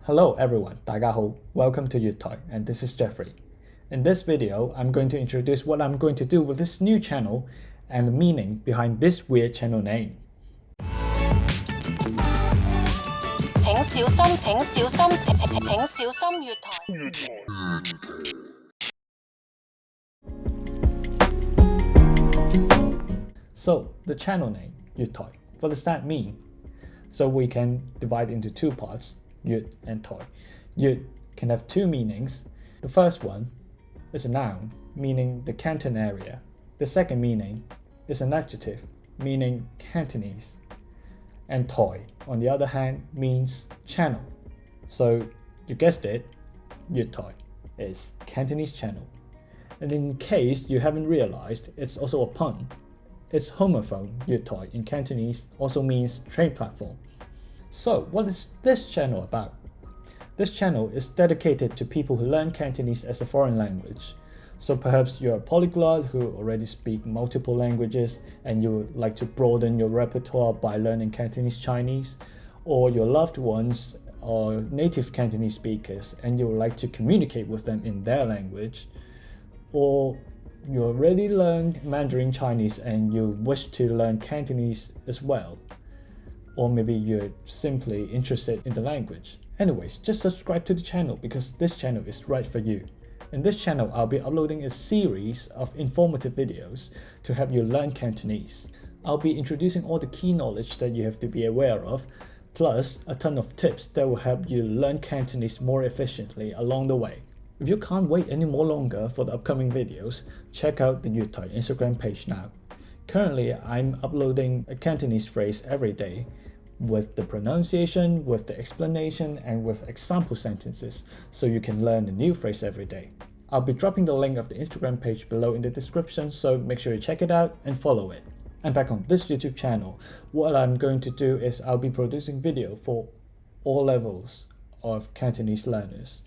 Hello everyone, 大家好, welcome to Jyut Toi, and this is Jeffrey. In this video, I'm going to introduce what I'm going to do with this new channel and the meaning behind this weird channel name. 請小心，請小心，請小心月台。So, the channel name, Jyut Toi, what does that mean? So we can divide into two parts, Jyut and Toi. Jyut can have two meanings. The first one is a noun, meaning the Canton area. The second meaning is an adjective, meaning Cantonese. And Toi, on the other hand, means channel. So, you guessed it, Jyut Toi is Cantonese channel. And in case you haven't realized, it's also a pun. Its homophone, Jyut Toi, in Cantonese also means train platform. So, what is this channel about? This channel is dedicated to people who learn Cantonese as a foreign language. So perhaps you're a polyglot who already speak multiple languages and you would like to broaden your repertoire by learning Cantonese Chinese, or your loved ones are native Cantonese speakers and you would like to communicate with them in their language, or you already learned Mandarin Chinese and you wish to learn Cantonese as well, or maybe you're simply interested in the language. Anyways, just subscribe to the channel because this channel is right for you. In this channel, I'll be uploading a series of informative videos to help you learn Cantonese. I'll be introducing all the key knowledge that you have to be aware of, plus a ton of tips that will help you learn Cantonese more efficiently along the way. If you can't wait any more longer for the upcoming videos, check out the Jyut Toi Instagram page now. Currently, I'm uploading a Cantonese phrase every day, with the pronunciation, with the explanation, and with example sentences, so you can learn a new phrase every day. I'll be dropping the link of the Instagram page below in the description, so make sure you check it out and follow it. And back on this YouTube channel, what I'm going to do is I'll be producing video for all levels of Cantonese learners.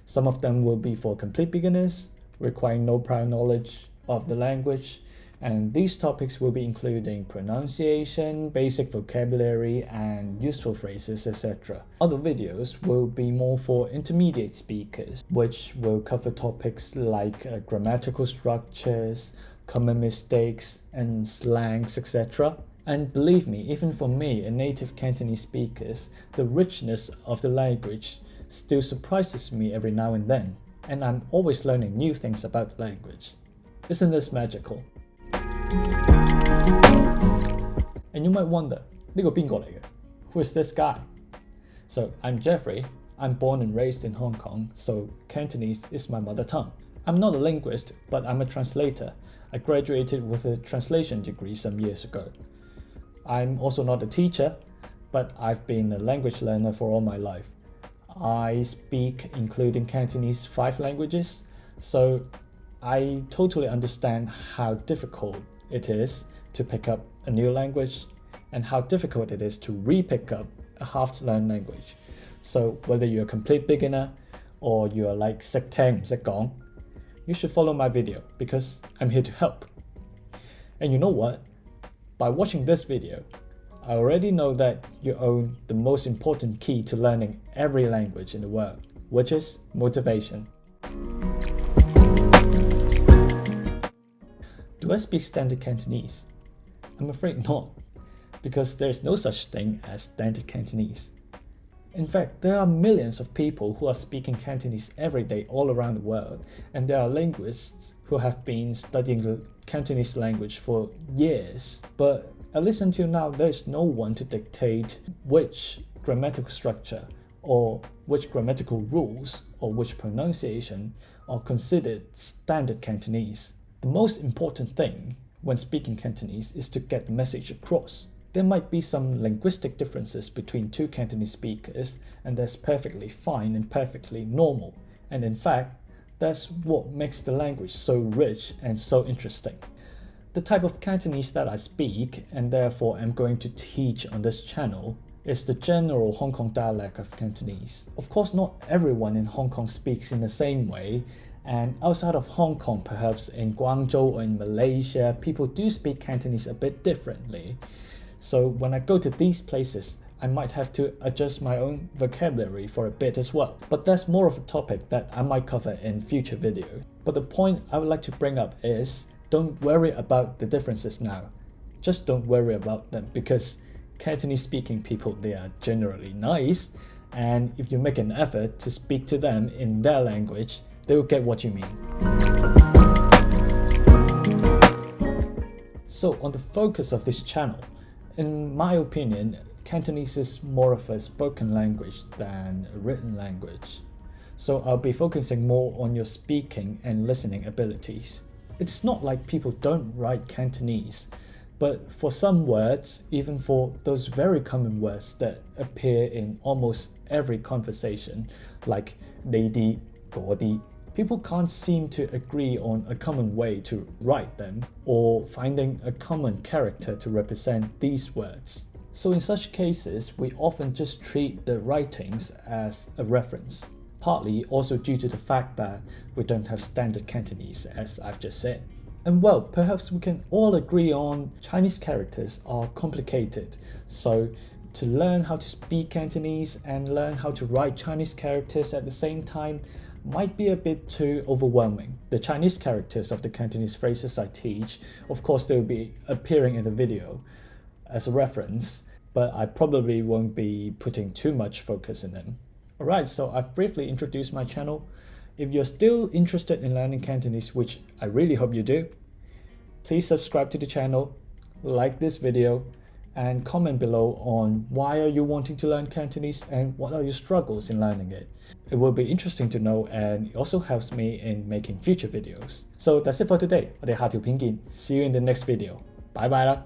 Some of them will be for complete beginners, requiring no prior knowledge of the language, and these topics will be including pronunciation, basic vocabulary, and useful phrases, etc. Other videos will be more for intermediate speakers, which will cover topics like grammatical structures, common mistakes, and slangs, etc. And believe me, even for me, a native Cantonese speaker, the richness of the language still surprises me every now and then, and I'm always learning new things about the language. Isn't this magical? And you might wonder, 呢個邊個嚟嘅? Who is this guy? So, I'm Jeffrey. I'm born and raised in Hong Kong, so Cantonese is my mother tongue. I'm not a linguist, but I'm a translator. I graduated with a translation degree some years ago. I'm also not a teacher, but I've been a language learner for all my life. I speak, including Cantonese, 5 languages, so I totally understand how difficult it is to pick up a new language and how difficult it is to re-pick up a half-learned language. So whether you're a complete beginner or you're like 識聽唔識講, you should follow my video because I'm here to help. And you know what? By watching this video, I already know that you own the most important key to learning every language in the world, which is motivation. Do I speak standard Cantonese? I'm afraid not, because there's no such thing as standard Cantonese. In fact, there are millions of people who are speaking Cantonese every day all around the world, and there are linguists who have been studying the Cantonese language for years. But at least until now, there's no one to dictate which grammatical structure or which grammatical rules or which pronunciation are considered standard Cantonese. The most important thing when speaking Cantonese is to get the message across. There might be some linguistic differences between two Cantonese speakers, and that's perfectly fine and perfectly normal. And in fact, that's what makes the language so rich and so interesting. The type of Cantonese that I speak, and therefore am going to teach on this channel, is the general Hong Kong dialect of Cantonese. Of course, not everyone in Hong Kong speaks in the same way, and outside of Hong Kong, perhaps in Guangzhou or in Malaysia, people do speak Cantonese a bit differently. So when I go to these places, I might have to adjust my own vocabulary for a bit as well. But that's more of a topic that I might cover in future videos. But the point I would like to bring up is, don't worry about the differences now. Just don't worry about them, because Cantonese speaking people, they are generally nice, and if you make an effort to speak to them in their language, they will get what you mean. So on the focus of this channel, in my opinion, Cantonese is more of a spoken language than a written language. So I'll be focusing more on your speaking and listening abilities. It's not like people don't write Cantonese, but for some words, even for those very common words that appear in almost every conversation, like lady, body, people can't seem to agree on a common way to write them or finding a common character to represent these words. So in such cases, we often just treat the writings as a reference, partly also due to the fact that we don't have standard Cantonese, as I've just said. And well, perhaps we can all agree on Chinese characters are complicated, so to learn how to speak Cantonese and learn how to write Chinese characters at the same time might be a bit too overwhelming. The Chinese characters of the Cantonese phrases I teach, of course they will be appearing in the video as a reference, but I probably won't be putting too much focus in them. Alright, so I've briefly introduced my channel. If you're still interested in learning Cantonese, which I really hope you do, please subscribe to the channel, like this video, and comment below on why are you wanting to learn Cantonese and what are your struggles in learning it. It will be interesting to know, and it also helps me in making future videos. So that's it for today. 我哋下條片見. See you in the next video. Bye bye 啦.